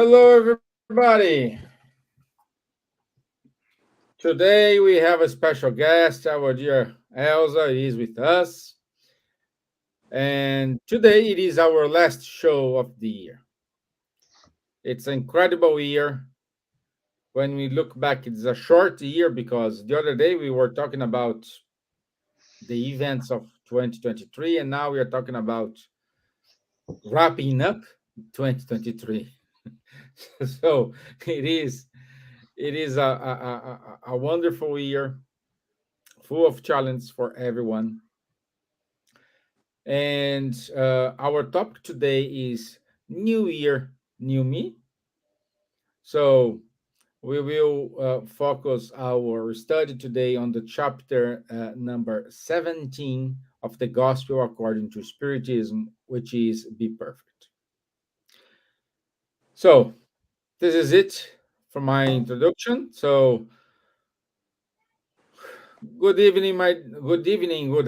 Hello, everybody. Today we have a special guest. Our dear Elsa is with us. And today it is our last show of the year. It's an incredible year. When we look back, it's a short year because the other day we were talking about the events of 2023, and now we are talking about wrapping up 2023. So it is a wonderful year full of challenge for everyone. And our topic today is New Year, New Me. So we will focus our study today on the chapter number 17 of the Gospel according to Spiritism, which is Be Perfect. So this is it for my introduction. So good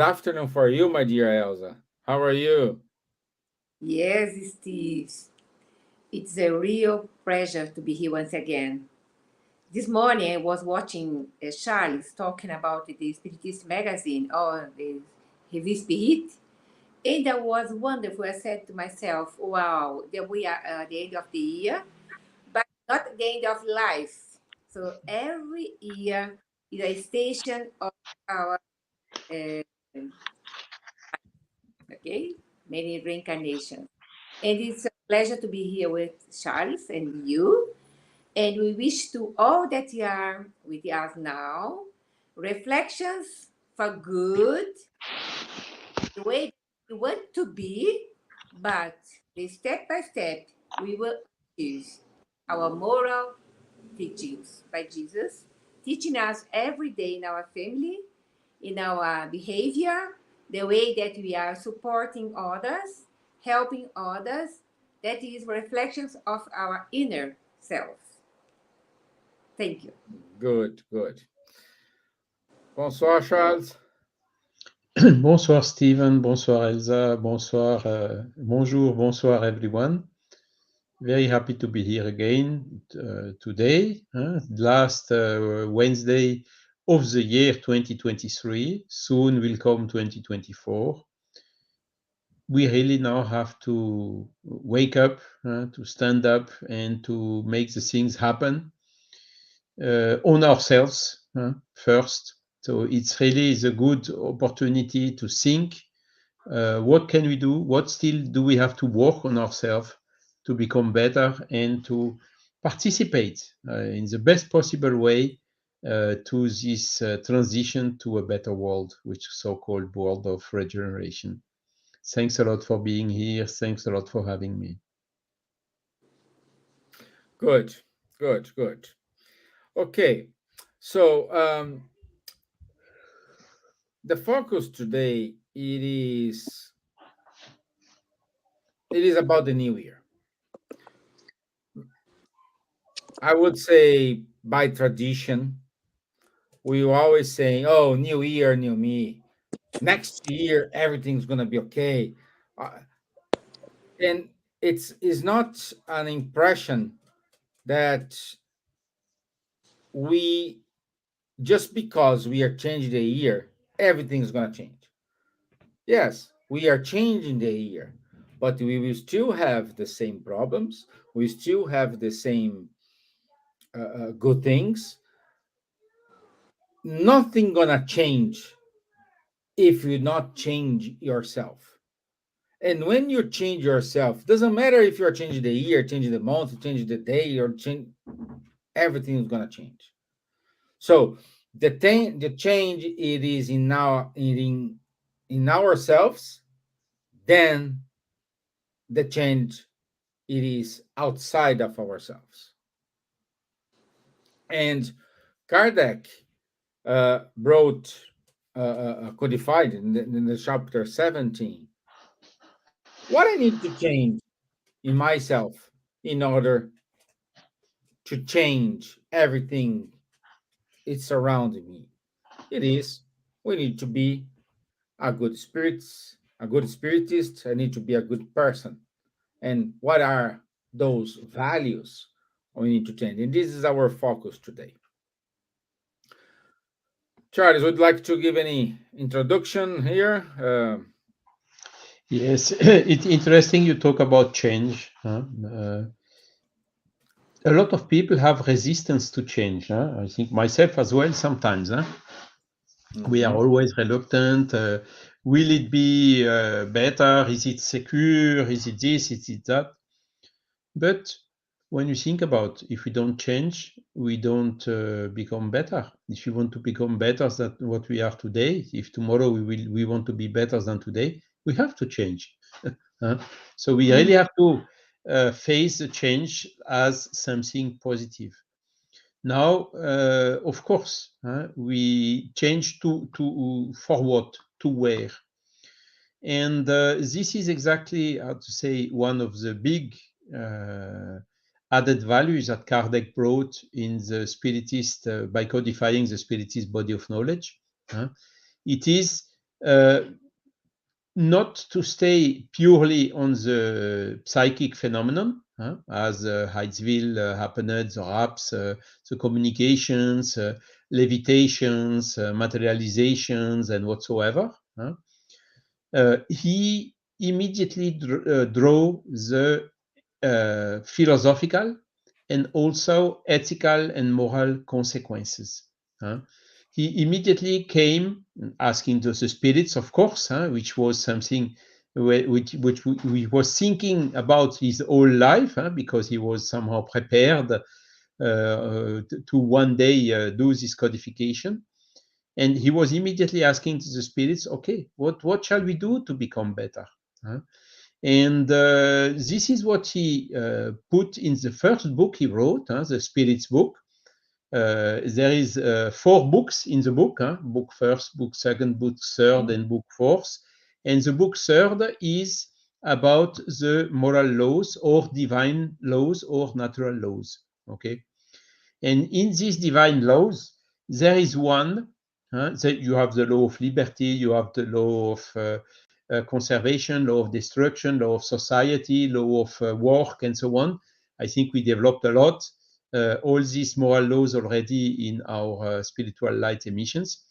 afternoon for you, my dear Elsa. How are you? Yes, Steve. It's a real pleasure to be here once again. This morning I was watching Charles talking about the Spiritist magazine or the Revue Spirit, and that was wonderful. I said to myself, wow, that we are at the end of the year, but not the end of life. So every year is a station of our, uh, okay, many reincarnations. And it's a pleasure to be here with Charles and you. And we wish to all that you are with us now reflections for good, the way you want to be, but the step by step we will use our moral teachings by Jesus, teaching us every day in our family, in our behavior, the way that we are supporting others, helping others. That is reflections of our inner self. Thank you. Good, good. Bonsoir, Charles. Bonsoir Steven, bonsoir Elsa, bonsoir, bonjour, bonsoir everyone. Very happy to be here again today, last Wednesday of the year 2023. Soon will come 2024. We really now have to wake up, to stand up, and to make the things happen on ourselves first. So it's really a good opportunity to think what can we do? What still do we have to work on ourselves to become better and to participate in the best possible way to this transition to a better world, which is so-called world of regeneration. Thanks a lot for being here. Thanks a lot for having me. Good, good, good. Okay, so the focus today it is about the new year. I would say by tradition, we always say, "Oh, new year, new me. Next year, everything's gonna be okay." Uh, and it's not an impression that we just because we are changing the year, everything's gonna change. Yes, we are changing the year, but we will still have the same problems. We still have the same good things. Nothing gonna change if you not change yourself. And when you change yourself, doesn't matter if you're changing the year, changing the month, changing the day, or change, everything is gonna change. So the change it is in ourselves, then the change it is outside of ourselves. And Kardec wrote codified in the chapter 17 what I need to change in myself in order to change everything it's surrounding me. It is we need to be a good spiritist. I need to be a good person. And what are those values we need to change. And this is our focus today. Charles, would like to give any introduction here? Yes, it's interesting you talk about change. Huh? A lot of people have resistance to change. Huh? I think myself as well sometimes. Huh? We are Mhm. always reluctant. Will it be better? Is it secure? Is it this? Is it that? But when you think about if we don't change, we don't become better. If you want to become better than what we are today, if tomorrow we want to be better than today, we have to change. Huh? So we Mm. really have to face the change as something positive. Now, of course, we change to for what, to where, and this is exactly how to say one of the big uh, added values that Kardec brought in the Spiritist by codifying the Spiritist body of knowledge. It is uh, not to stay purely on the psychic phenomenon, as Heidsville happened, the raps, the communications, levitations, materializations, and whatsoever. He immediately drew the philosophical and also ethical and moral consequences. He immediately came asking the spirits, of course, which was something which we was thinking about his whole life, because he was somehow prepared to one day do this codification. And he was immediately asking to the spirits, okay, what shall we do to become better? And this is what he put in the first book he wrote, the Spirits book. There is 4 books in the book, book first, book second, book third, and book fourth. And the book third is about the moral laws or divine laws or natural laws. Okay. And in these divine laws, there is one that you have the law of liberty, you have the law of conservation, law of destruction, law of society, law of work, and so on. I think we developed a lot all these moral laws already in our spiritual light emissions.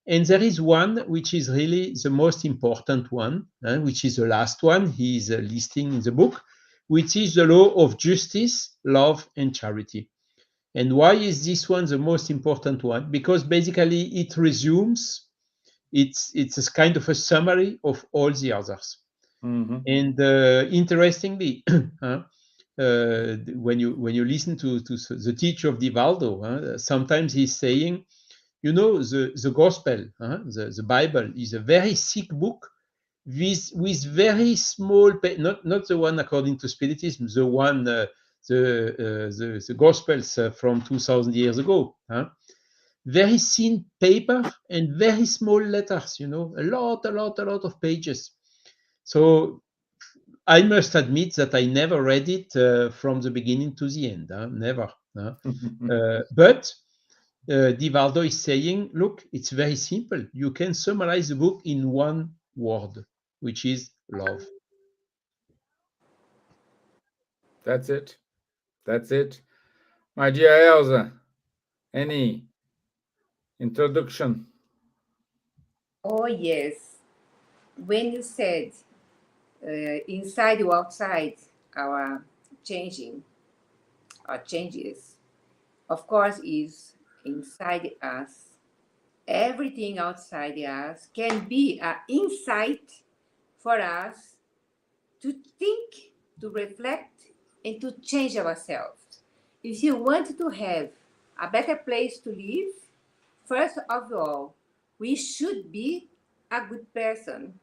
And there is one which is really the most important one, which is the last one he is listing in the book, which is the law of justice, love, and charity. And why is this one the most important one? Because basically it resumes, it's a kind of a summary of all the others. Mhm. And interestingly, when you listen to the teacher of Divaldo, sometimes he's saying, the gospel, the Bible is a very thick book with very small, not the one according to Spiritism, the one the Gospels from 2,000 years ago. Very thin paper and very small letters. A lot of pages. So I must admit that I never read it from the beginning to the end. Never. But Divaldo is saying, look, it's very simple. You can summarize the book in one word, which is love. That's it. That's it. My dear Elsa, any introduction? Oh, yes. When you said inside or outside our changing, our changes, of course, is inside us. Everything outside us can be an insight for us to think, to reflect, and to change ourselves. If you want to have a better place to live, first of all, we should be a good person,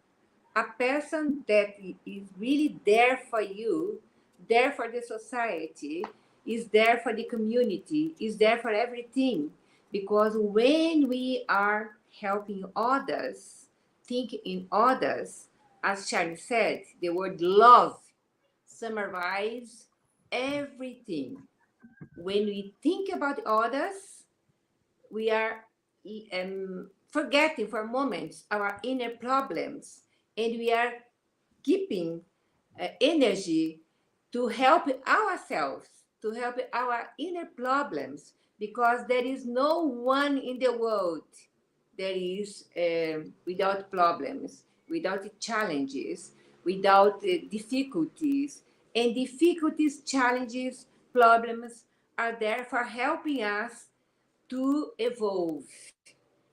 a person that is really there for you, there for the society, is there for the community, is there for everything. Because when we are helping others, think in others, as Charlie said, the word love summarize everything. When we think about others, we are forgetting for moments our inner problems, and we are keeping energy to help ourselves, to help our inner problems, because there is no one in the world that is without problems, without challenges, without difficulties. And difficulties, challenges, problems are there for helping us to evolve.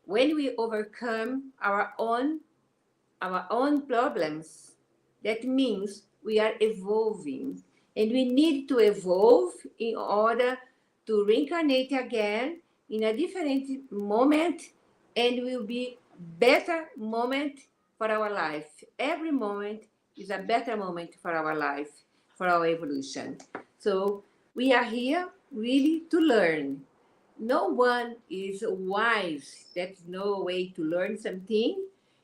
When we overcome our own problems, that means we are evolving. And we need to evolve in order to reincarnate again in a different moment, and will be better moment for our life. Every moment is a better moment for our life, for our evolution. So we are here really to learn. No one is wise. That's no way to learn something.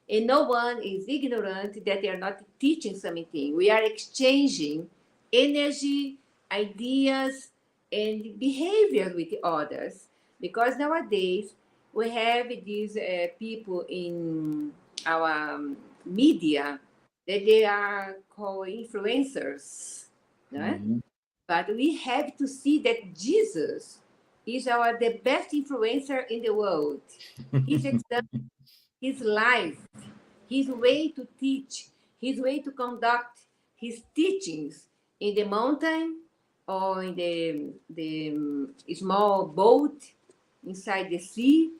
And no one is ignorant that they are not teaching something. We are exchanging energy, ideas, and behavior with others. Because nowadays we have these people in our media that they are called influencers. No? Mhm. But we have to see that Jesus is the best influencer in the world. His example, his life, his way to teach, his way to conduct his teachings in the mountain or in the small boat inside the sea.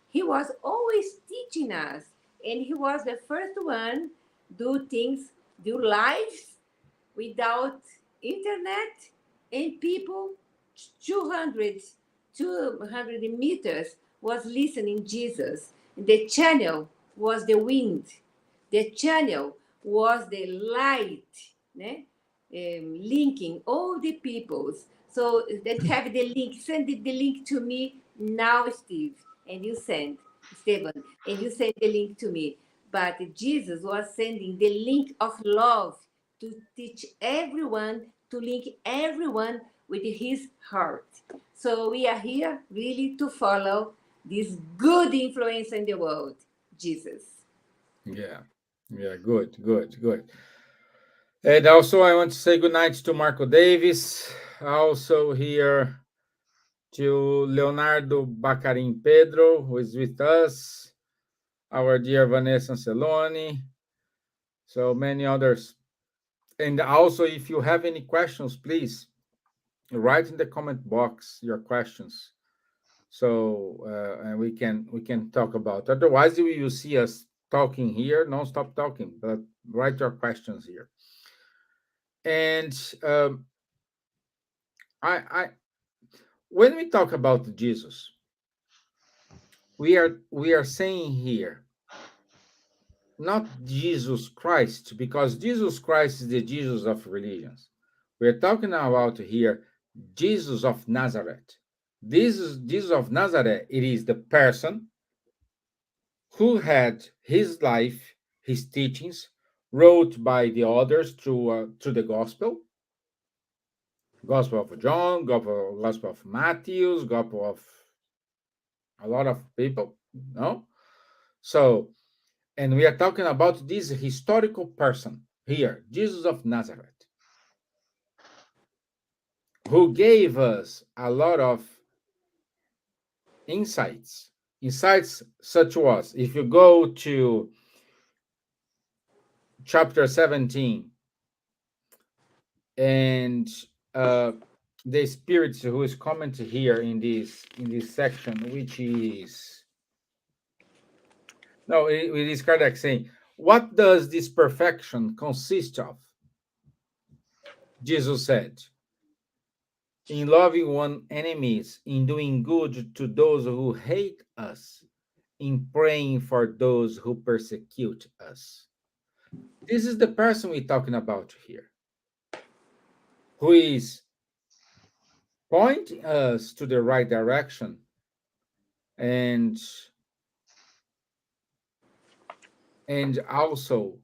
He was always teaching us, and he was the first one do things, do lives without internet, and people 200 200 meters was listening Jesus. The channel was the wind, the channel was the light, né? Linking all the peoples. So that have the link, send the link to me now, Steve, and you send Stevan, and you send the link to me. But Jesus was sending the link of love to teach everyone, to link everyone with his heart. So we are here really to follow this good influence in the world, Jesus. Yeah. Yeah. Good. Good. Good. And also, I want to say good night to Marco Davis. Also here to Leonardo Bacarin Pedro, who is with us. Our dear Vanessa Anceloni. So many others. And also, if you have any questions, please write in the comment box your questions, so and we can talk about. Otherwise, you will see us talking here, non-stop talking. But write your questions here. And I when we talk about Jesus, we are saying here not Jesus Christ, because Jesus Christ is the Jesus of religions. We're talking about here Jesus of Nazareth. This is Jesus of Nazareth. It is the person who had his life, his teachings, wrote by the others through the Gospel of John, Gospel of Matthew, Gospel of a lot of people. No, so and we are talking about this historical person here, Jesus of Nazareth, who gave us a lot of insights. Insights such as, if you go to chapter 17, and uh, the spirit who is commented here in this section, which is no, it is Kardec saying, "What does this perfection consist of?" Jesus said, "In loving one enemies, in doing good to those who hate us, in praying for those who persecute us." This is the person we're talking about here, who is pointing us to the right direction, and also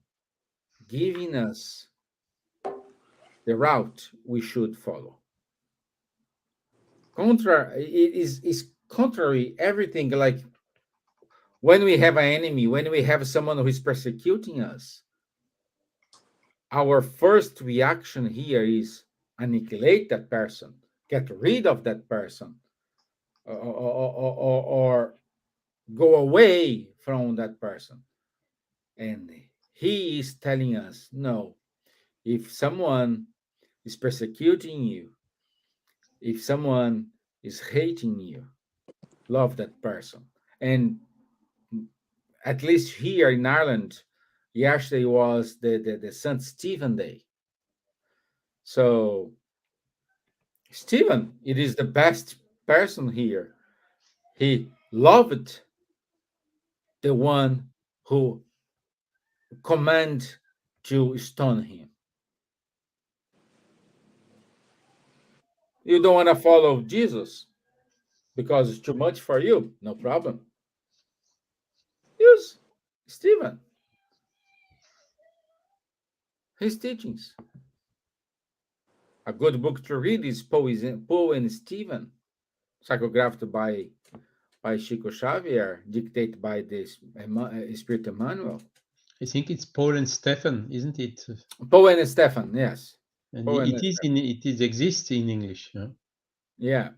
giving us the route we should follow. Contrary, it is contrary everything. Like when we have an enemy, when we have someone who is persecuting us, our first reaction here is annihilate that person, get rid of that person, or go away from that person. And he is telling us, no, if someone is persecuting you, if someone is hating you, love that person. And at least here in Ireland, yesterday was the St. Stephen Day. So Stephen, it is the best person here. He loved the one who command to stone him. You don't want to follow Jesus because it's too much for you. No problem. Use Stephen, his teachings. A good book to read is Paul and Stephen, psychographed by Chico Xavier, dictated by the Spirit Emmanuel. I think it's Paul and Stefan, isn't it? Paul and Stephen, yes. And Paul and it exists in English. Yeah? Yeah,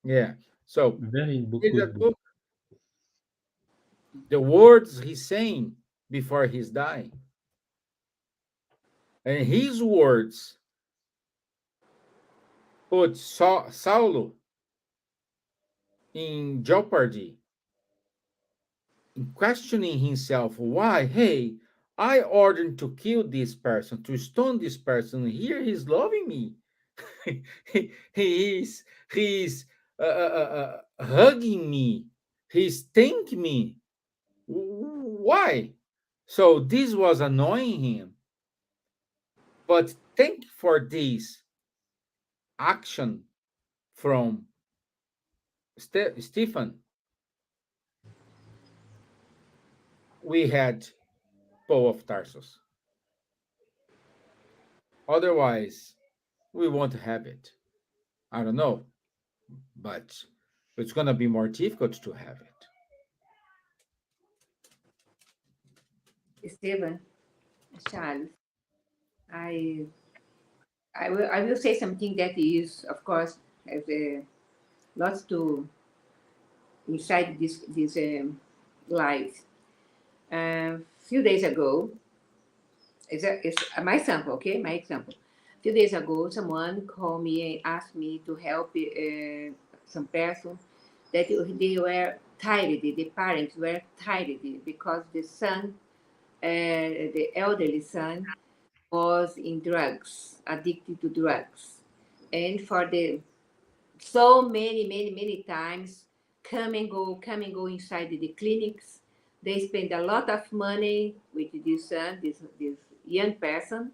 yeah. So Very read good that book. book. The words he's saying before he's dying, and his words put Saulo in jeopardy, in questioning himself. Why? Hey, I ordered to kill this person, to stone this person. Here he's loving me. He's hugging me. He's thanking me. Why? So this was annoying him. But thank for this action from Stephen. We had Paul of Tarsus. Otherwise, we won't have it. I don't know, but it's going to be more difficult to have it. Stevan, Charles, I I will say something that is, of course, has lots to inside this life. A few days ago, it's my example, okay? My example. A few days ago, someone called me and asked me to help some person that they were tired. The parents were tired because the son, the elderly son, was in drugs, addicted to drugs, and for the so many times come and go inside the clinics. They spend a lot of money with this son, this young person,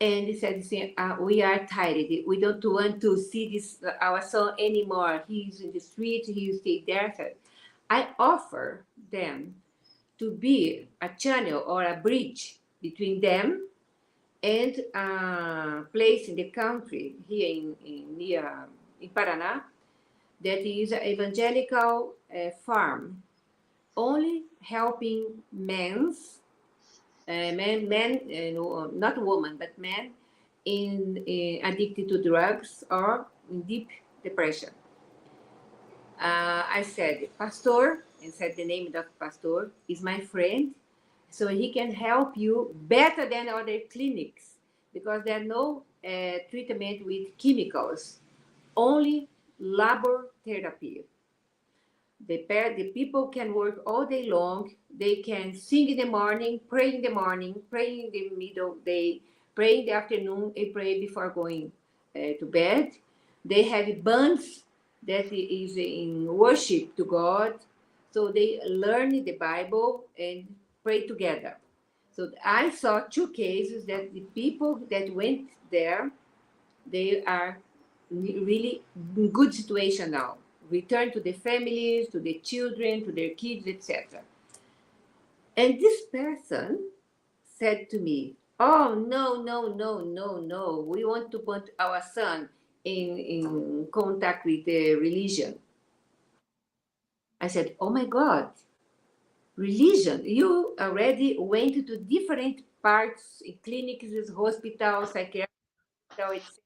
and they said, "We are tired. We don't want to see this our son anymore. He's in the street. He stay there." So I offer them to be a channel or a bridge between them and a place in the country here in near in Paraná that is an evangelical farm, only helping men, no, not women, but men in addicted to drugs or in deep depression. I said, Pastor, and said the name of the pastor is my friend, so he can help you better than other clinics because there are no treatment with chemicals, only labor therapy. The people can work all day long. They can sing in the morning, pray in the middle day, pray in the afternoon, and pray before going to bed. They have bands that is in worship to God. So they learn the Bible and pray together. So I saw two cases that the people that went there, they are really in good situation now. Return to their families, to their children, to their kids, etc. And this person said to me, "Oh no! We want to put our son in contact with the religion." I said, "Oh my God, religion! You already went to different parts, clinics, hospitals, psychiatric. So it's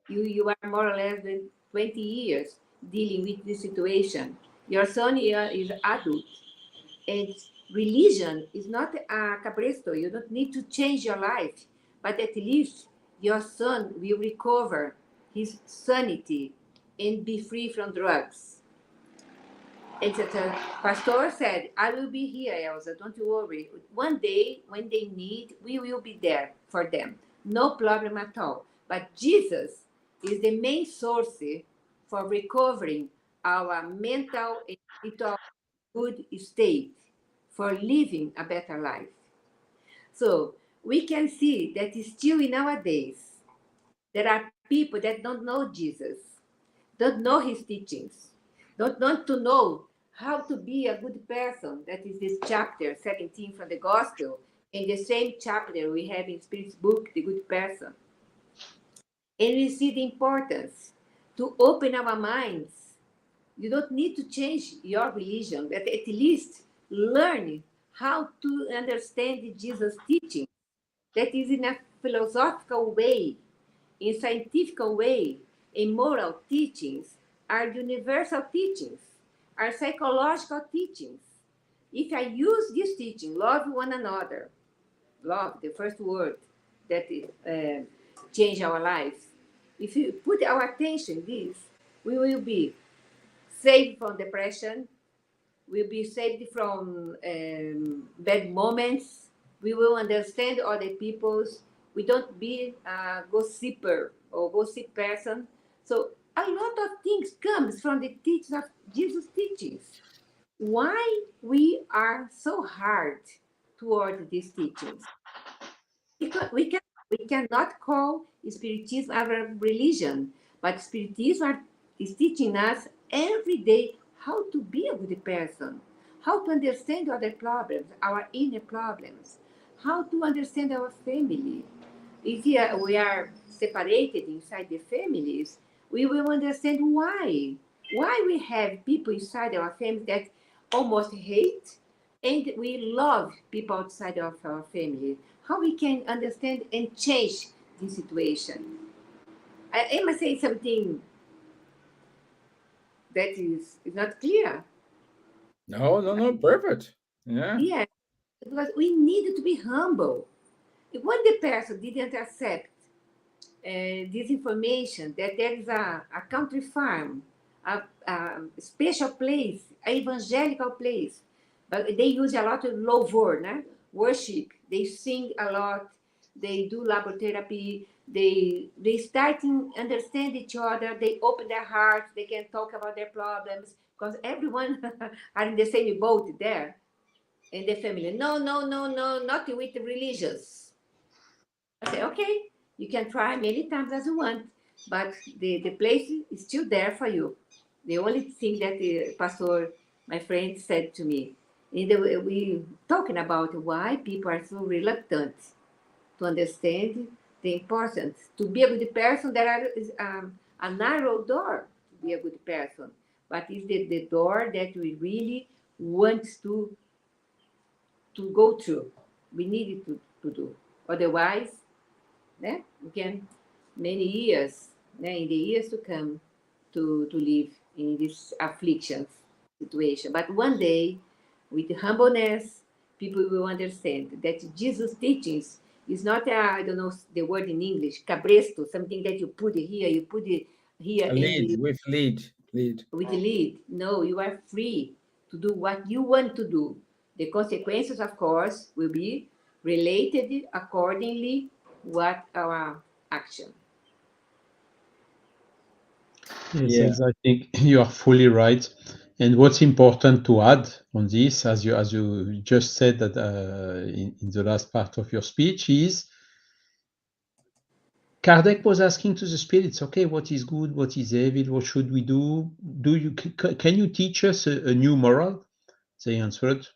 you are more or less than 20 years dealing with this situation. Your son is adult, and religion is not a cabresto. You don't need to change your life, but at least your son will recover his sanity and be free from drugs. And the pastor said, I will be here, Elsa, don't you worry. One day, when they need, we will be there for them. No problem at all. But Jesus is the main source for recovering our mental and spiritual good state, for living a better life. So we can see that still in our days, there are people that don't know Jesus, don't know his teachings, don't want to know how to be a good person. That is this chapter 17 from the Gospel, and the same chapter we have in Spirit's book, The Good Person. And we see the importance to open our minds. You don't need to change your religion, but at least learn how to understand Jesus' teaching. That is in a philosophical way, in scientific way, in moral teachings, are universal teachings, are psychological teachings. If I use this teaching, love one another, love, the first word that change our lives. If you put our attention in this, we will be saved from depression, we'll be saved from bad moments. We will understand other people's. We don't be a gossiper or gossip person. So a lot of things comes from the teachings of Jesus' teachings. Why we are so hard toward these teachings? Because we cannot call Spiritism our religion, but Spiritism is teaching us every day how to be a good person, how to understand other problems, our inner problems, how to understand our family. If we are separated inside the families, we will understand why we have people inside our families that almost hate, and we love people outside of our family. How we can understand and change the situation. I must say something that is not clear. No, perfect. Yeah. Yeah, because we need to be humble. When the person didn't accept this information that there is a country farm, a special place, an evangelical place, but they use a lot of louvor, né? Worship. They sing a lot. They do labotherapy. They start to understand each other. They open their hearts. They can talk about their problems because everyone are in the same boat there in the family. No, not with religious. I say, okay, you can try many times as you want, but the place is still there for you. The only thing that the pastor, my friend, said to me, we talking about why people are so reluctant to understand the importance. To be a good person, is a narrow door to be a good person, but it's the door that we really want to go through. We need it to do. Otherwise, né? We can many years, né, in the years to come, to live in this afflictions situation. But one day, with humbleness, people will understand that Jesus' teachings is not I don't know the word in English, cabresto, something that you put here, you put it here, A and lead with lead. with lead. No, you are free to do what you want to do. The consequences, of course, will be related accordingly what our action. Yes, Yeah. Elsa, I think you are fully right. And what's important to add on this, as you just said that in the last part of your speech, is Kardec was asking to the spirits, okay, what is good, what is evil, what should we do? Can you teach us a new moral? They answered,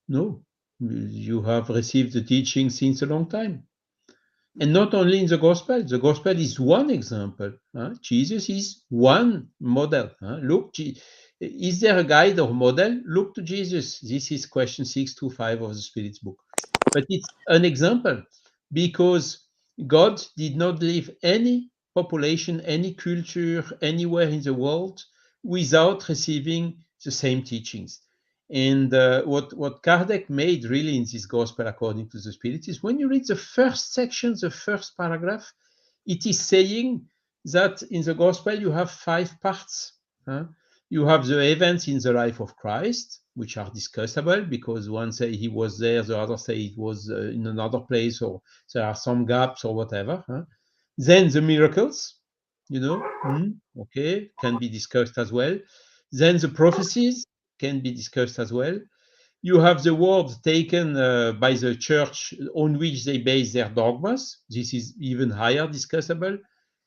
no. You have received the teaching since a long time. And not only in the gospel is one example. Jesus is one model. Look, is there a guide or model? Look to Jesus. This is question 625 of the Spirit's book. But it's an example because God did not leave any population, any culture, anywhere in the world without receiving the same teachings. And what Kardec made really in this gospel according to the Spirit is when you read the first section, the first paragraph, it is saying that in the gospel you have 5 parts. Huh? You have the events in the life of Christ, which are discussable because one say he was there, the other say it was in another place, or there are some gaps or whatever. Huh? Then the miracles, okay, can be discussed as well. Then the prophecies can be discussed as well. You have the words taken by the church on which they base their dogmas. This is even higher discussable.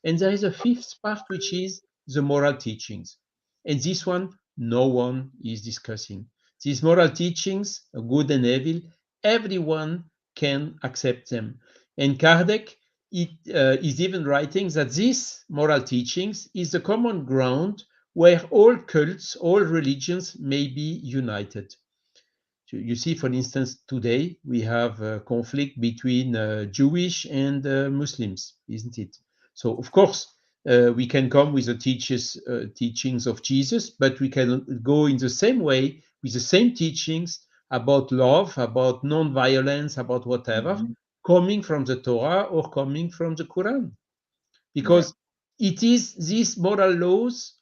And there is a fifth part, which is the moral teachings. And this one, no one is discussing. These moral teachings, good and evil, everyone can accept them. And Kardec is even writing that these moral teachings is the common ground where all cults, all religions may be united. You see, for instance, today we have a conflict between Jewish and Muslims, isn't it? So, of course, we can come with the teachings of Jesus, but we can go in the same way with the same teachings about love, about non-violence, about whatever, Mhm. coming from the Torah or coming from the Quran, Yeah. because it is these moral laws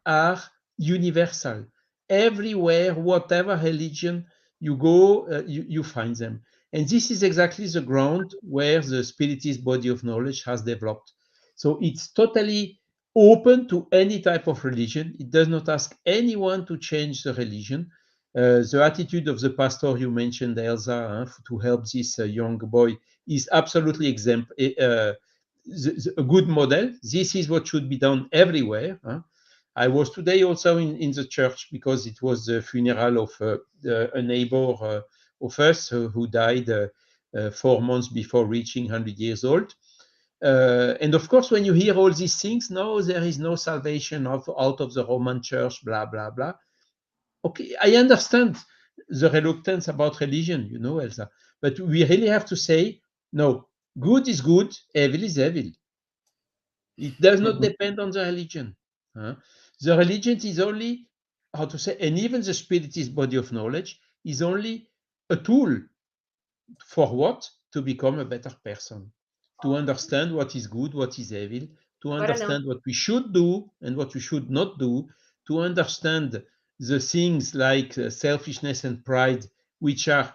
are universal. Everywhere, whatever religion you go, you find them. And this is exactly the ground where the Spiritist body of knowledge has developed. So it's totally open to any type of religion. It does not ask anyone to change the religion. The attitude of the pastor you mentioned, Elsa, to help this young boy is absolutely a good model. This is what should be done everywhere. I was today also in the church because it was the funeral of a neighbor of us who died 4 months before reaching 100 years old. And of course, when you hear all these things, no, there is no salvation out of the Roman Church, blah, blah, blah. Okay, I understand the reluctance about religion, Elsa, but we really have to say, no, good is good, evil is evil. It does not depend on the religion. The religion is only, how to say, and even the Spiritist body of knowledge is only a tool for what? To become a better person, to understand what is good, what is evil, to Agora não. understand what we should do and what we should not do, to understand the things like selfishness and pride, which are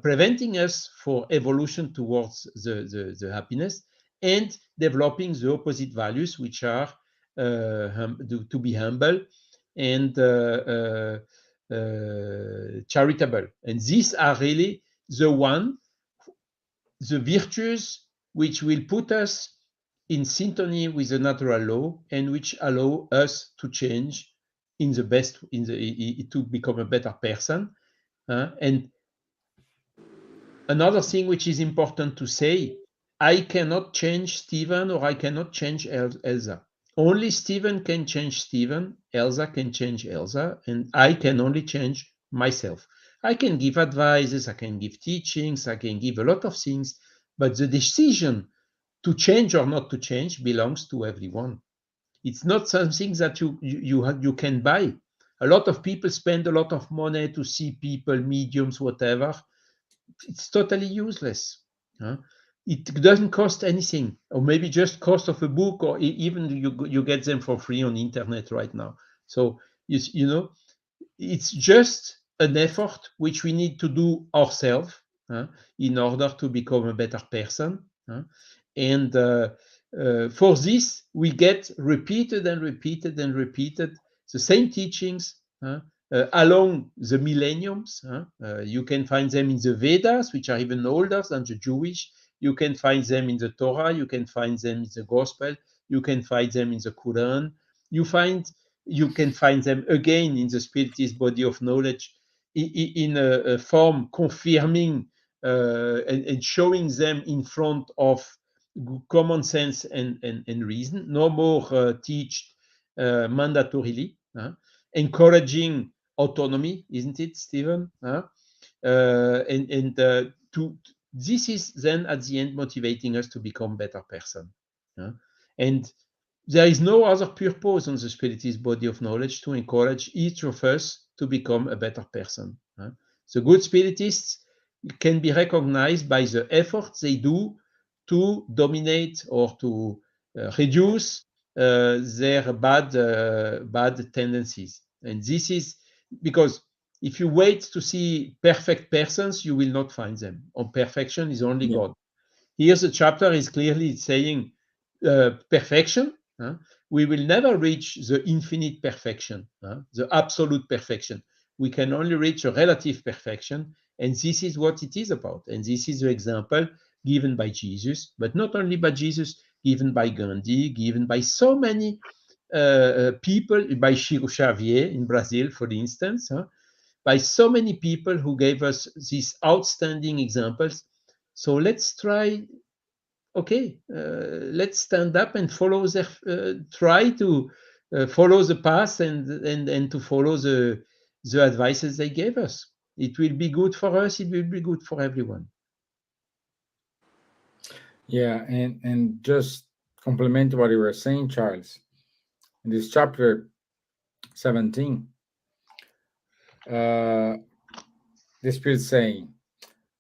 preventing us for evolution towards the happiness, and developing the opposite values, which are to be humble and charitable. And these are really the virtues which will put us in synchrony with the natural law and which allow us to change in the best, to become a better person. And another thing which is important to say, I cannot change Stevan or I cannot change Elsa. Only Stevan can change Stevan, Elsa can change Elsa, and I can only change myself. I can give advices, I can give teachings, I can give a lot of things, but the decision to change or not to change belongs to everyone. It's not something that you can buy. A lot of people spend a lot of money to see people, mediums, whatever. It's totally useless. Huh? It doesn't cost anything, or maybe just cost of a book, or even you get them for free on the internet right now. So it's just an effort which we need to do ourselves in order to become a better person. And for this, we get repeated and repeated and repeated the same teachings along the millenniums. You can find them in the Vedas, which are even older than the Jewish. You can find them in the Torah. You can find them in the Gospel. You can find them in the Quran. You can find them again in the Spiritist body of knowledge in a form confirming and showing them in front of common sense and reason. No more teach mandatorily, encouraging autonomy, isn't it, Stephen? And to this is then at the end motivating us to become better person. And there is no other purpose on the spiritist body of knowledge to encourage each of us to become a better person. The good spiritists can be recognized by the efforts they do to dominate or to reduce their bad tendencies. And this is because if you wait to see perfect persons, you will not find them. On perfection is only Yeah. God. Here the chapter is clearly saying perfection. We will never reach the infinite perfection, the absolute perfection. We can only reach a relative perfection, and this is what it is about. And this is the example given by Jesus, but not only by Jesus, given by Gandhi, given by so many people, by Chico Xavier in Brazil, for instance, by so many people who gave us these outstanding examples. So let's try, okay, let's stand up and follow their, try to follow the path and to follow the advices they gave us. It will be good for us, it will be good for everyone. Yeah, and just complement what you were saying, Charles. In this chapter 17, uh, the Spirit saying,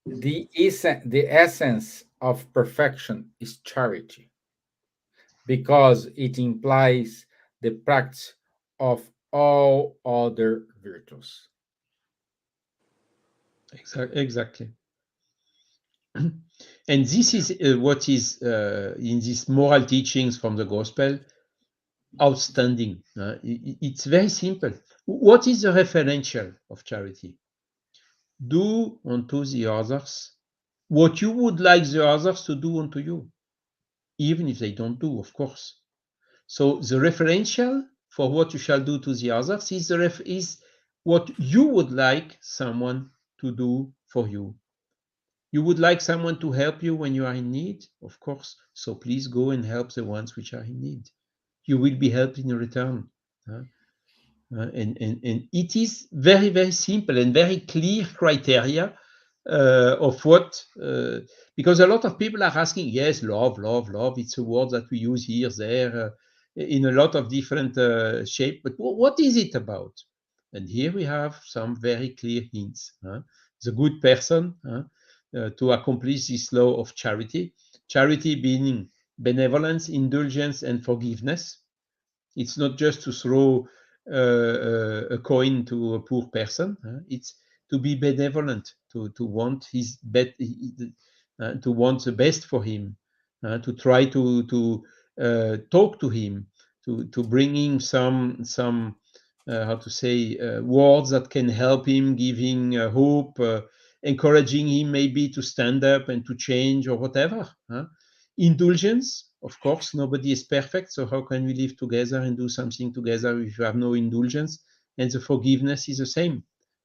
the essence of perfection is charity, because it implies the practice of all other virtues. Exactly. And this is what is in these moral teachings from the gospel outstanding. It's very simple. What is the referential of charity? Do unto the others what you would like the others to do unto you, even if they don't do, of course. So the referential for what you shall do to the others is what you would like someone to do for you. You would like someone to help you when you are in need, of course. So please go and help the ones which are in need. You will be helped in return. And it is very, very simple and very clear criteria of what, because a lot of people are asking, yes, love, love, love. It's a word that we use here, there, in a lot of different shape. But what is it about? And here we have some very clear hints. The good person to accomplish this law of charity. Charity being benevolence, indulgence, and forgiveness. It's not just to throw a coin to a poor person. It's to be benevolent, to want his to want the best for him, to try to talk to him, to bring him some how to say words that can help him, giving hope, encouraging him maybe to stand up and to change or whatever. Indulgence, of course, nobody is perfect. So how can we live together and do something together if you have no indulgence? And the forgiveness is the same.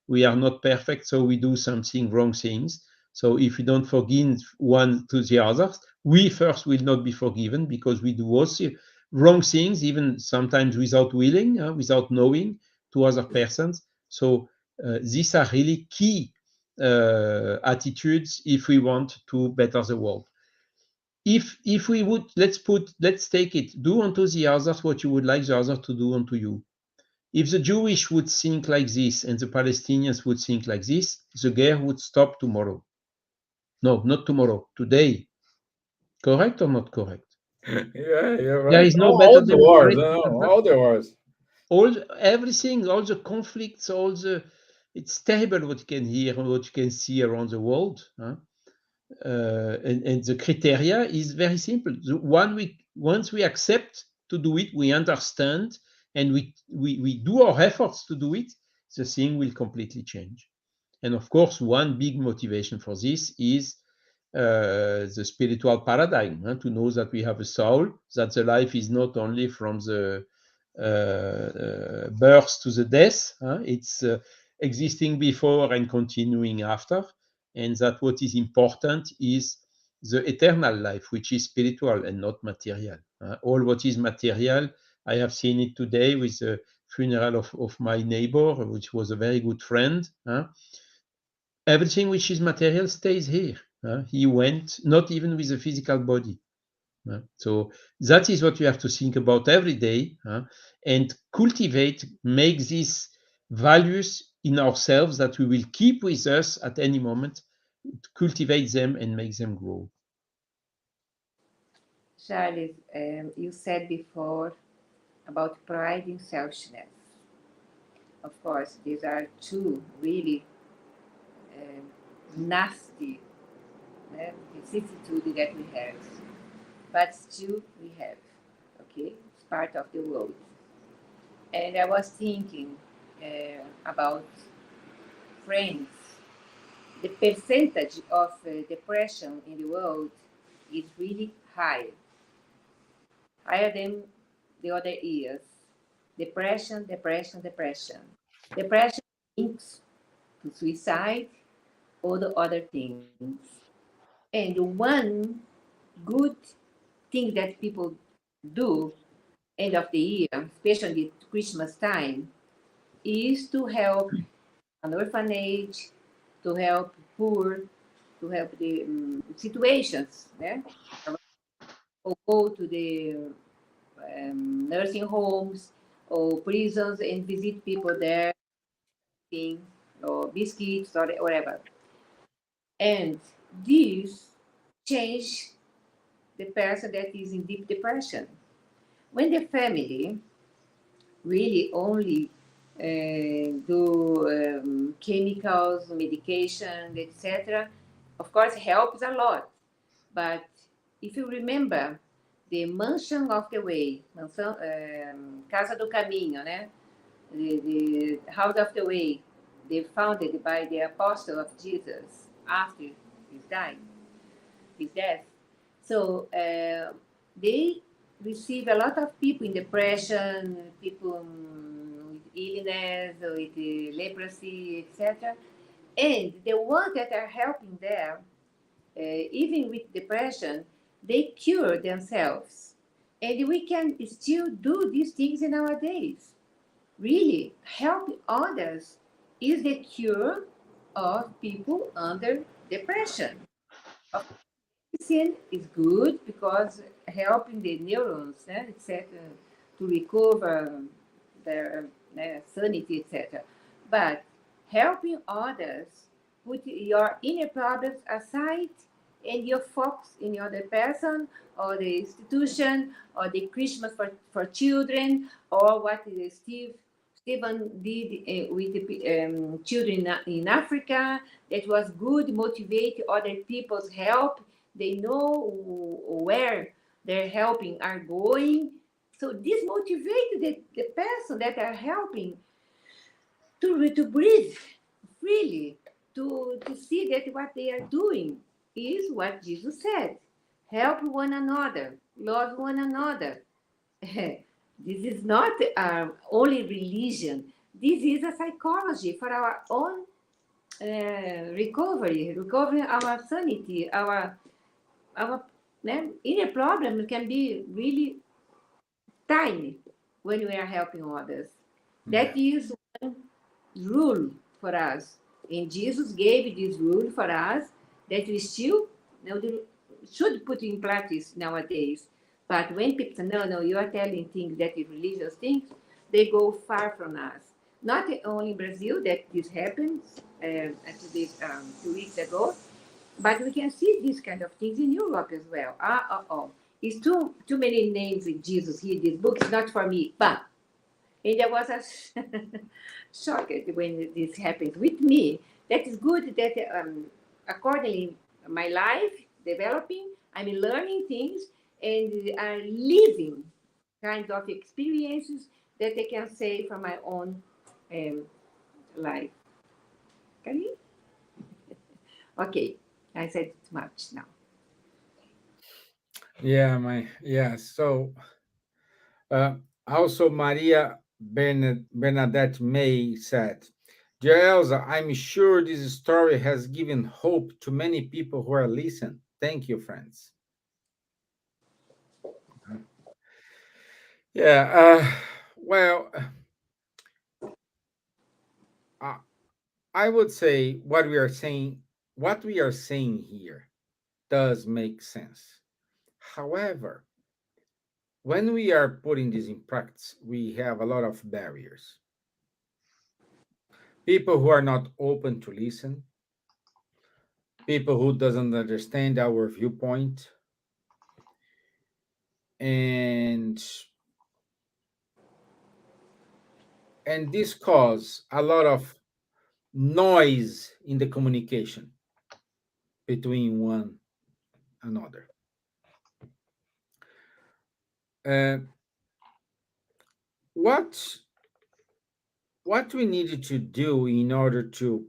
We are not perfect, so we do something wrong things. So if we don't forgive one to the others, we first will not be forgiven because we do also wrong things, even sometimes without willing, without knowing to other persons. So these are really key attitudes if we want to better the world. If we would, let's take it, do unto the others what you would like the other to do unto you. If the Jewish would think like this and the Palestinians would think like this, the guerre would stop tomorrow. No, not tomorrow, today. Correct or not correct? Yeah, you're There right. is no better All the wars, demonstration than that. all the wars. Everything, all the conflicts, it's terrible what you can hear and what you can see around the world. And the criteria is very simple. Once we accept to do it, we understand, and we do our efforts to do it, the thing will completely change. And of course, one big motivation for this is the spiritual paradigm, to know that we have a soul, that the life is not only from the birth to the death, it's existing before and continuing after, and that what is important is the eternal life, which is spiritual and not material. All what is material, I have seen it today with the funeral of my neighbor, which was a very good friend. Everything which is material stays here. He went not even with a physical body. So that is what we have to think about every day, and cultivate, make these values in ourselves that we will keep with us at any moment, cultivate them and make them grow. Charles, you said before about pride and selfishness. Of course, these are two really nasty vicissitudes that we have, but still we have. Okay, it's part of the world. And I was thinking about friends. The percentage of depression in the world is really high, higher than the other years. Depression, depression, depression. Depression links to suicide or the other things. And one good thing that people do end of the year, especially Christmas time, is to help an orphanage, to help poor, to help the situations, yeah? Or go to the nursing homes or prisons and visit people there, thing, or biscuits or whatever. And this change the person that is in deep depression. When the family really only do chemicals, medication, etc., of course, helps a lot. But if you remember the Mansion of the Way, Casa do Caminho, né? The House of the Way, they founded by the apostle of Jesus after his dying, his death. So they receive a lot of people in depression, people with illness, with leprosy, etc. And the ones that are helping them, even with depression, they cure themselves. And we can still do these things in our days. Really, helping others is the cure of people under depression. Medicine is good because helping the neurons, etc., to recover their sanity, etc. But helping others, put your inner problems aside and you focus in the other person or the institution or the Christmas for children or what Stevan did with the children in Africa. That was good, motivate other people's help. They know where their helping are going. So this motivated the person that are helping to breathe freely, to see that what they are doing is what Jesus said. Help one another, love one another. This is not only religion. This is a psychology for our own recovering our sanity, our inner problem can be really tiny when we are helping others. Yeah. That is one rule for us. And Jesus gave this rule for us that we still should put in practice nowadays. But when people say, no, no, you are telling things that is religious things, they go far from us. Not only in Brazil that this happens, actually 2 weeks ago, but we can see these kind of things in Europe as well. It's too many names in Jesus here. This book is not for me. But and there was a shock when this happens with me. That is good that accordingly my life developing, I'm learning things and living kind of experiences that I can say from my own um, life. Can you? Okay, I said too much now. Yeah. So uh, also Maria Bernadette May said, "Dear Elsa, I'm sure this story has given hope to many people who are listening. Thank you, friends." Yeah. Well, uh, I would say what we are saying here. does make sense. However, when we are putting this in practice, we have a lot of barriers. People who are not open to listen, people who doesn't understand our viewpoint, and this cause a lot of noise in the communication between one another. Uh, what we needed to do in order to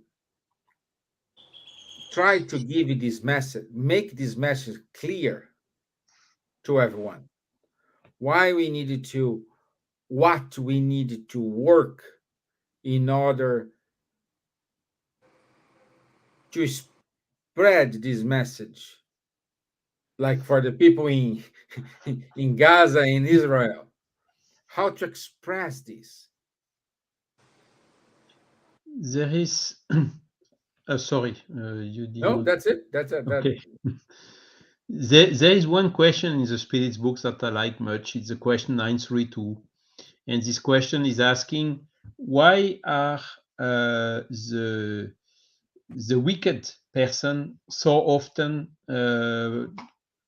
try to give you this message, make this message clear to everyone. Why we needed to, what we needed to work in order to spread this message, like for the people in in Gaza, in Israel, how to express this. There is, sorry, you No, didn't. that's it. That's it. That Okay. There is one question in the spirits books that I like much. It's the question 932. And this question is asking, why are the wicked person so often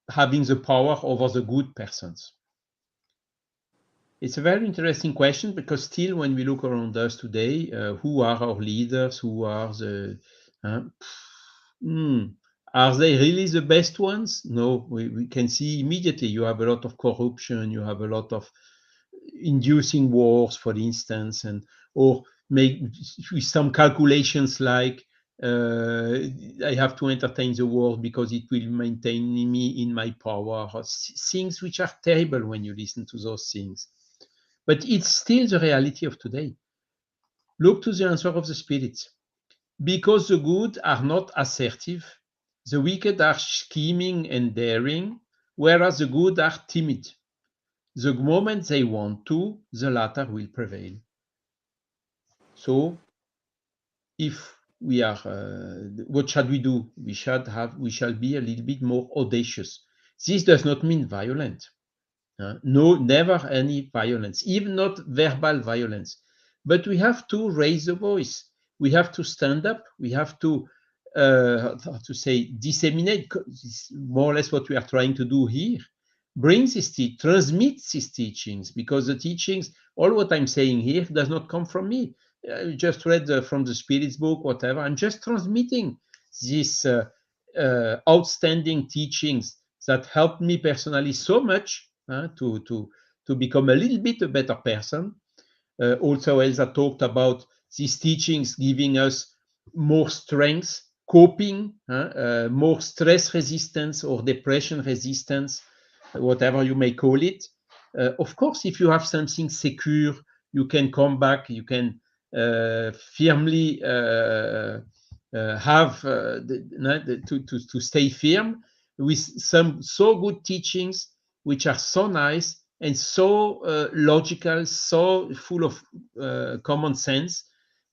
having the power over the good persons? It's a very interesting question because still, when we look around us today, who are our leaders? Who are the uh, hmm, are they really the best ones? No, we can see immediately you have a lot of corruption, you have a lot of inducing wars, for instance, and or make with some calculations like I have to entertain the world because it will maintain me in my power. Things which are terrible when you listen to those things. But it's still the reality of today. Look to the answer of the spirits. Because the good are not assertive, the wicked are scheming and daring, whereas the good are timid. The moment they want to, the latter will prevail. So, if we are, what shall we do? We shall be a little bit more audacious. This does not mean violent. No, never any violence, even not verbal violence. But we have to raise the voice. We have to stand up. We have to, how to say, disseminate. This is more or less what we are trying to do here. Bring this, transmit these teachings, because the teachings, all what I'm saying here, does not come from me. I just read from the Spirit's book, whatever. I'm just transmitting these outstanding teachings that helped me personally so much to become a little bit a better person. Also, Elsa talked about these teachings giving us more strength, coping, more stress resistance or depression resistance, whatever you may call it. Of course, if you have something secure, you can come back, you can firmly have to stay firm with some so good teachings which are so nice and so logical, so full of common sense,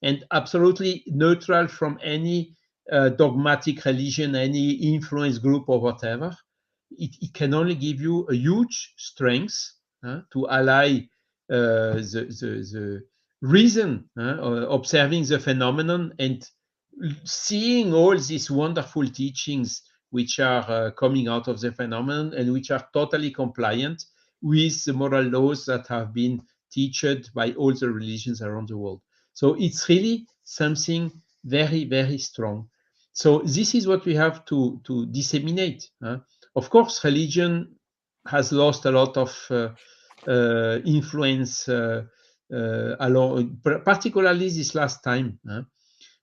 and absolutely neutral from any dogmatic religion, any influence group, or whatever. It can only give you a huge strength to ally the reason, observing the phenomenon and seeing all these wonderful teachings which are coming out of the phenomenon and which are totally compliant with the moral laws that have been taught by all the religions around the world. So it's really something very, very strong. So this is what we have to disseminate. Of course, religion has lost a lot of influence along, particularly this last time.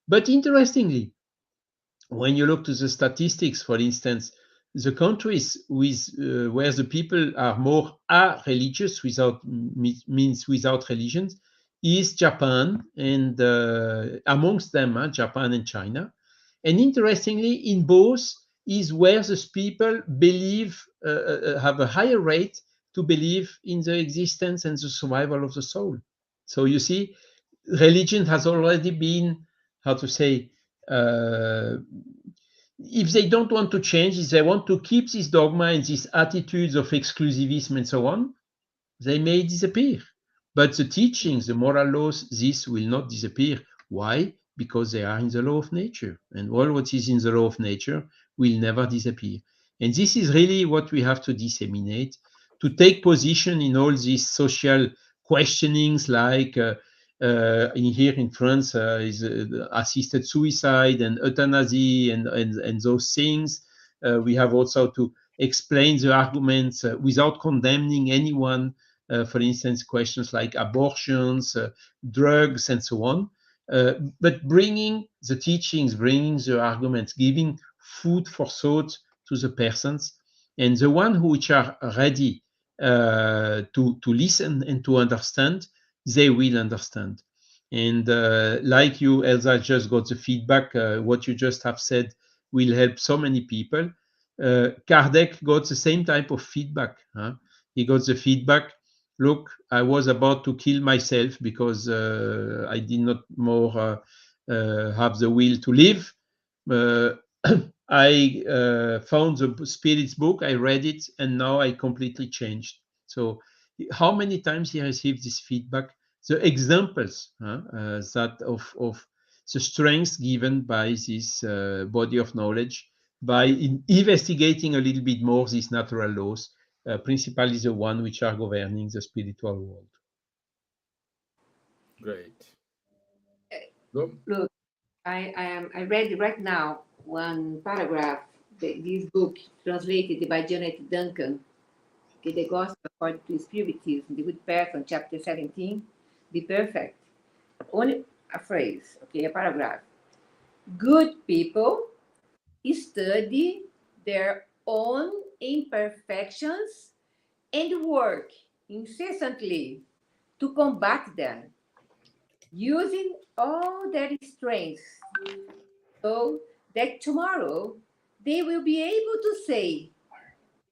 But interestingly, when you look to the statistics, for instance, the countries with where the people are more religious without means without religions is Japan, and amongst them Japan and China. And interestingly, in both is where the people believe have a higher rate to believe in the existence and the survival of the soul. So you see, religion has already been, how to say, uh, if they don't want to change, if they want to keep this dogma and these attitudes of exclusivism and so on, they may disappear. But the teachings, the moral laws, this will not disappear. Why? Because they are in the law of nature. And all what is in the law of nature will never disappear. And this is really what we have to disseminate, to take position in all these social questionings like here in France is assisted suicide and euthanasia and those things. We have also to explain the arguments without condemning anyone. For instance, questions like abortions, drugs, and so on. But bringing the teachings, bringing the arguments, giving food for thought to the persons, and the one which are ready to listen and to understand, they will understand. And like you, Elsa, just got the feedback. What you just have said will help so many people. Kardec got the same type of feedback. Huh? He got the feedback. Look, I was about to kill myself because I did not more have the will to live. Uh, I found the Spirit's book, I read it, and now I completely changed. So, how many times he received this feedback? The examples that of the strength given by this body of knowledge, by investigating a little bit more these natural laws, principally the one which are governing the spiritual world. Great. Good. Look, I read right now one paragraph, this book translated by Janet Duncan, okay, The Gospel According to Spiritism, The Good Person, chapter 17, Be Perfect. Only a phrase, okay, a paragraph. Good people study their own imperfections and work incessantly to combat them, using all their strength, so that tomorrow they will be able to say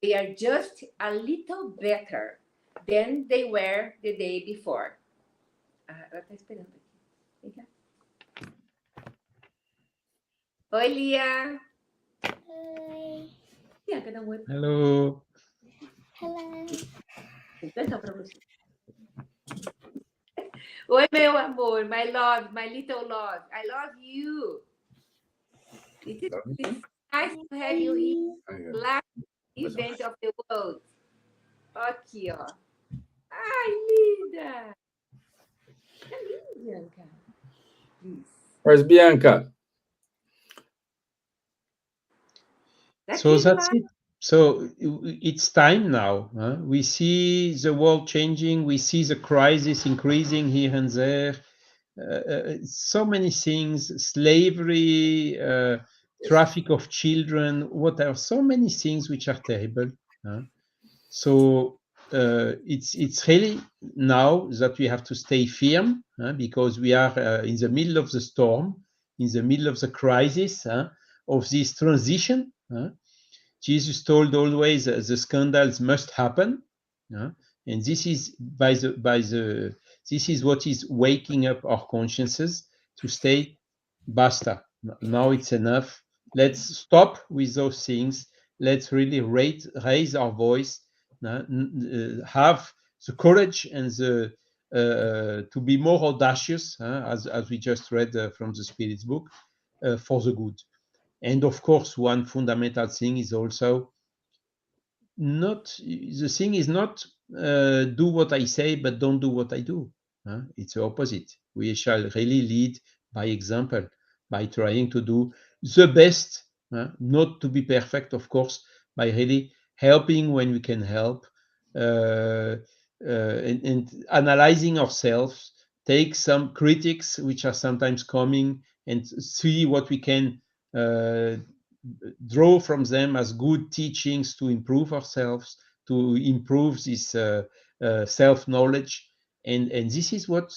they are just a little better than they were the day before. Ela está esperando aqui. Vem cá. Oi, Lia. Hi. Bianca, dá um oi. Hello. Hello. Vou cantar para você. Oi, meu amor, my love, my little love. I love you. It's nice to have you here. Last event of the world. Aqui, ó. Ai, linda. Tá linda, Bianca. Isso. Where's Bianca? So Daqui, that's vai. it. So it's time now. We see the world changing. We see the crisis increasing here and there. So many things, slavery, traffic of children, what are so many things which are terrible. So it's really now that we have to stay firm because we are in the middle of the storm, in the middle of the crisis of this transition. Jesus told always the scandals must happen, and this is this is what is waking up our consciences to stay. Basta. Now it's enough. Let's stop with those things. Let's really raise our voice. Have the courage and the to be more audacious, as we just read from the Spirit's book, for the good. And of course, one fundamental thing is also not the thing is not do what I say, but don't do what I do. It's the opposite. We shall really lead by example, by trying to do the best, not to be perfect, of course, by really helping when we can help, and analyzing ourselves, take some critics which are sometimes coming and see what we can uh, draw from them as good teachings to improve ourselves, to improve this self-knowledge. And this is what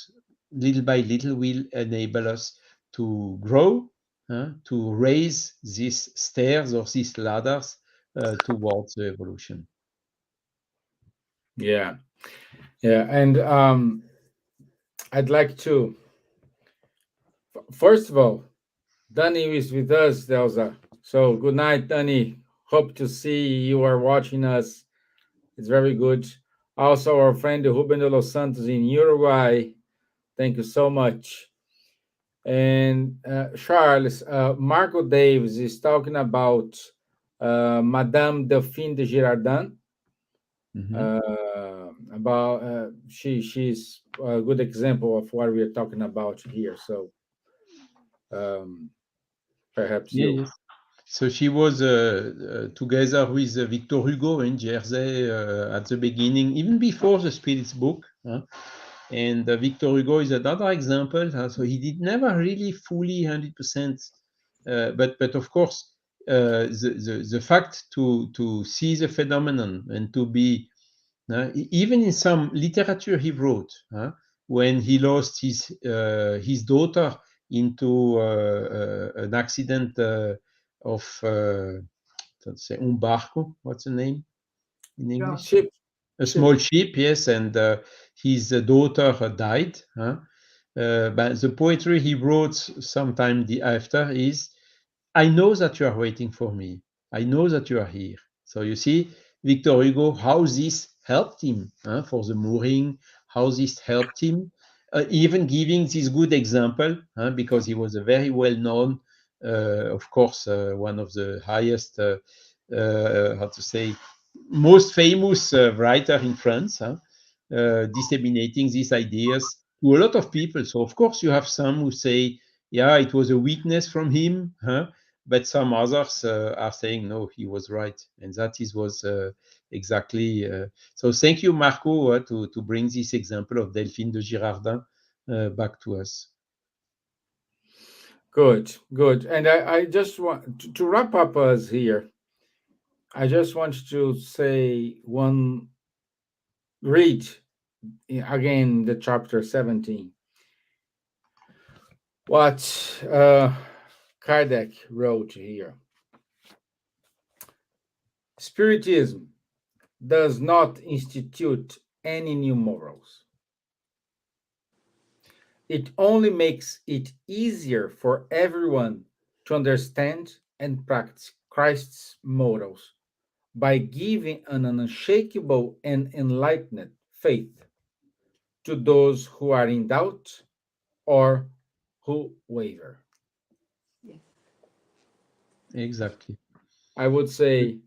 little by little will enable us to grow, to raise these stairs or these ladders towards the evolution. Yeah. Yeah. And I'd like to, first of all, Danny is with us, Elsa. So good night, Danny. Hope to see you are watching us. It's very good. Also, our friend Ruben de los Santos in Uruguay. Thank you so much. And Charles, Marco Davis is talking about Madame Delphine de Girardin. Mhm. About she's a good example of what we are talking about here. So um, perhaps Yeah, you. yes. So she was together with Victor Hugo in Jersey at the beginning, even before the Spirits book. And Victor Hugo is another example. So he did never really fully 100%, but of course, the fact to see the phenomenon and to be even in some literature he wrote, when he lost his daughter into an accident of let's say un barco. What's the name in John. English? Ship, A ship. small ship, yes, and his daughter died. But the poetry he wrote sometime after is, I know that you are waiting for me. I know that you are here. So you see, Victor Hugo, how this helped him for the mooring, how this helped him, even giving this good example, because he was a very well known, of course, one of the highest, how to say, most famous writer in France, disseminating these ideas to a lot of people. So, of course, you have some who say, yeah, it was a weakness from him, but some others are saying, no, he was right. And that is was exactly. So, thank you, Marco, to bring this example of Delphine de Girardin back to us. Good, good. And I just want to wrap up us here. I just want to say one read again the chapter 17. What Kardec wrote here. Spiritism does not institute any new morals. It only makes it easier for everyone to understand and practice Christ's morals by giving an unshakable and enlightened faith to those who are in doubt or who waver. Yes. Exactly. I would say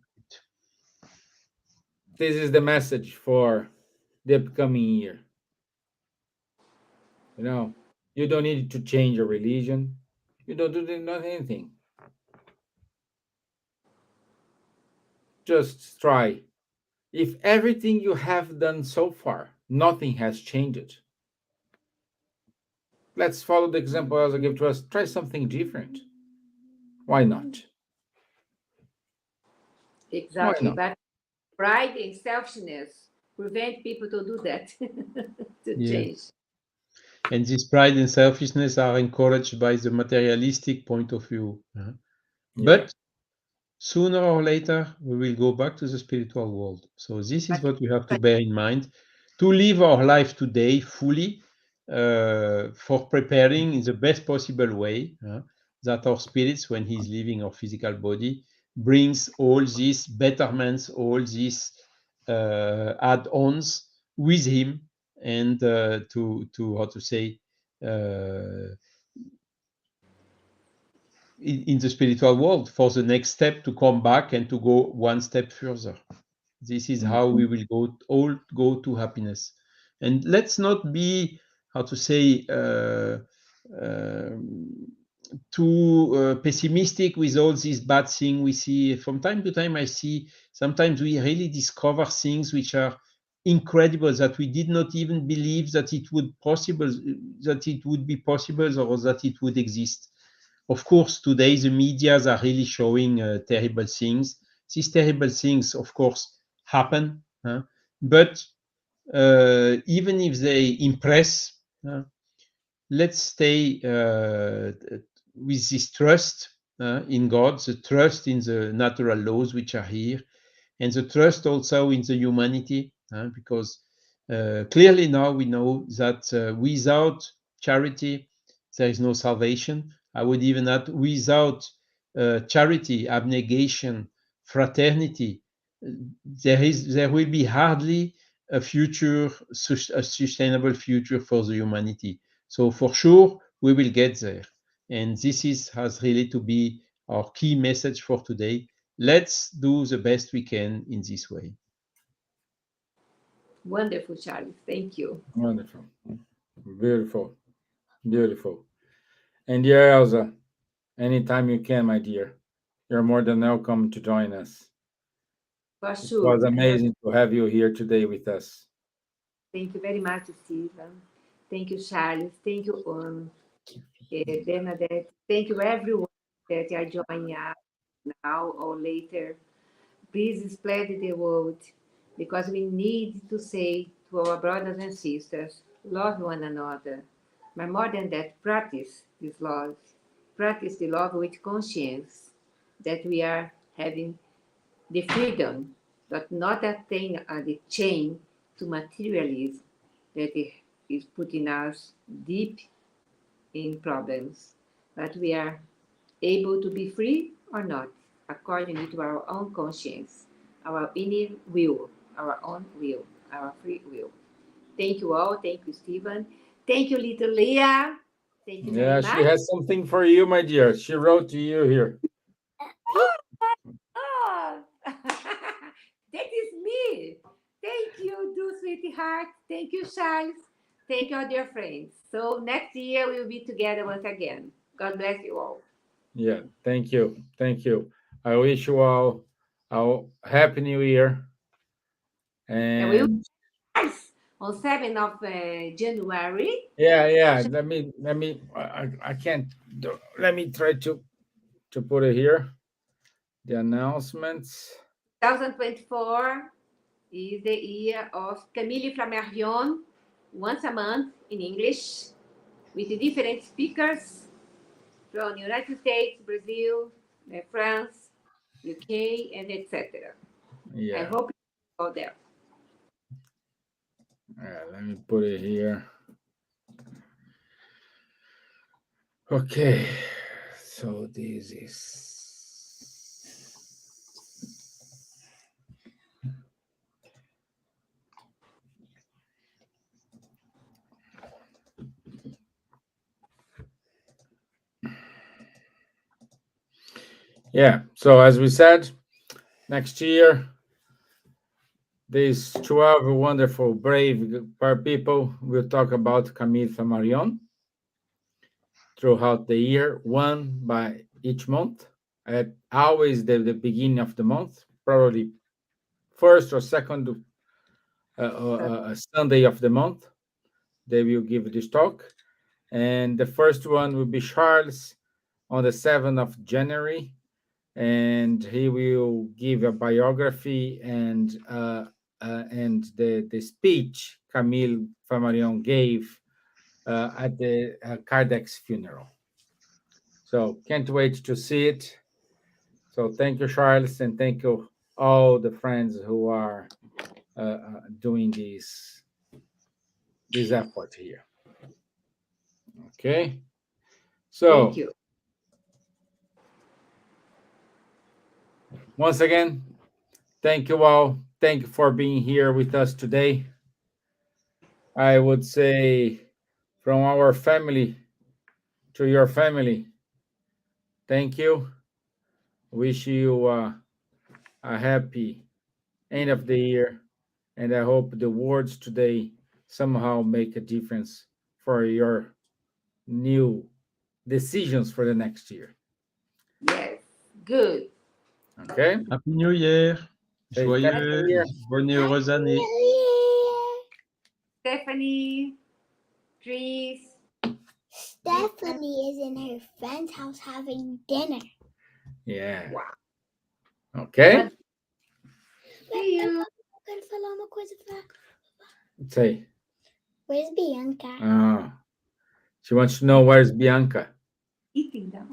this is the message for the upcoming year. You know, you don't need to change your religion. You don't do not anything. Just try. If everything you have done so far, nothing has changed, let's follow the example as I give to us. Try something different. Why not? Why Exactly. not? But pride and selfishness prevent people to do that, to Yes. change. And this pride and selfishness are encouraged by the materialistic point of view. Yeah. But sooner or later, we will go back to the spiritual world. So, this is But, what we have to but bear in mind to live our life today fully for preparing in the best possible way that our spirits, when he's leaving our physical body, brings all these betterments, all these add ons with him, and to how to say, uh, in the spiritual world for the next step to come back and to go one step further. This is how Mhm. we will all go to happiness. And let's not be, how to say, um, too pessimistic with all these bad things we see. From time to time, I see sometimes we really discover things which are incredible that we did not even believe that it would possible, that it would be possible, or that it would exist. Of course, today the medias are really showing terrible things. These terrible things, of course, happen, but even if they impress, let's stay with this trust in God, the trust in the natural laws which are here, and the trust also in the humanity, because clearly now we know that without charity there is no salvation. I would even add, without charity, abnegation, fraternity, there will be hardly a future, a sustainable future for the humanity. So for sure, we will get there. And this has really to be our key message for today. Let's do the best we can in this way. Wonderful, Charles. Thank you. Wonderful. Beautiful. Beautiful. And dear Elsa, anytime you can, my dear, you're more than welcome to join us. For It sure. was amazing to have you here today with us. Thank you very much, Steven. Thank you, Charles. Thank you, Bernadette. Thank you, everyone that are joining us now or later. Please spread the word because we need to say to our brothers and sisters, love one another. But more than that, practice this love. Practice the love with conscience that we are having the freedom, but not that thing the chain to materialism that is putting us deep in problems. But we are able to be free or not, according to our own conscience, our inner will, our own will, our free will. Thank you all. Thank you, Steven. Thank you, little Leah. Thank you very Yeah, she much. has something for you, my dear. She wrote to you here. Oh, that is me. Thank you, do sweetheart. Thank you, Charles. Thank you, all dear friends. So next year we will be together once again. God bless you all. Yeah, thank you. Thank you. I wish you all a happy new year. And we will And on 7th of January, yeah. I can't do, let me try to put it here. The announcements. 2024 is the year of Camille Flammarion, once a month in English, with different speakers from United States, Brazil, France, UK, and etc. I Yeah. hope you go there. Let me put it here. Okay. So this is. Yeah. So as we said, next year, these 12 wonderful, brave people will talk about Camille Flammarion throughout the year, one by each month, at always the beginning of the month, probably first or second Sunday of the month. They will give this talk. And the first one will be Charles on the 7th of January. And he will give a biography and the speech Camille Flammarion gave at the Kardec's funeral. So can't wait to see it. So thank you, Charles, and thank you all the friends who are doing this effort here. Okay. Thank So you. once again, thank you all. Thank you for being here with us today. I would say from our family to your family, thank you. Wish you a happy end of the year. And I hope the words today somehow make a difference for your new decisions for the next year. Yes, good. Okay? Happy New Year! Say Happy New Year. Bonne et heureuse année! Stephanie, Tris. Stephanie is in her friend's house having dinner. Yeah. Wow. Okay? See you. Eu quero falar uma coisa pra... Say. Where's Bianca? She wants to know where's Bianca. Eating now.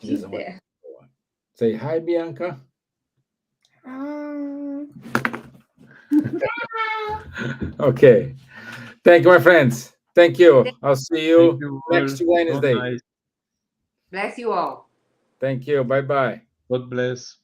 She She's doesn't want there. to say hi, Bianca. Okay. Thank you, my friends. Thank you. I'll see Thank you you all. next So Wednesday. nice. Bless you all. Thank you. Bye bye. God bless.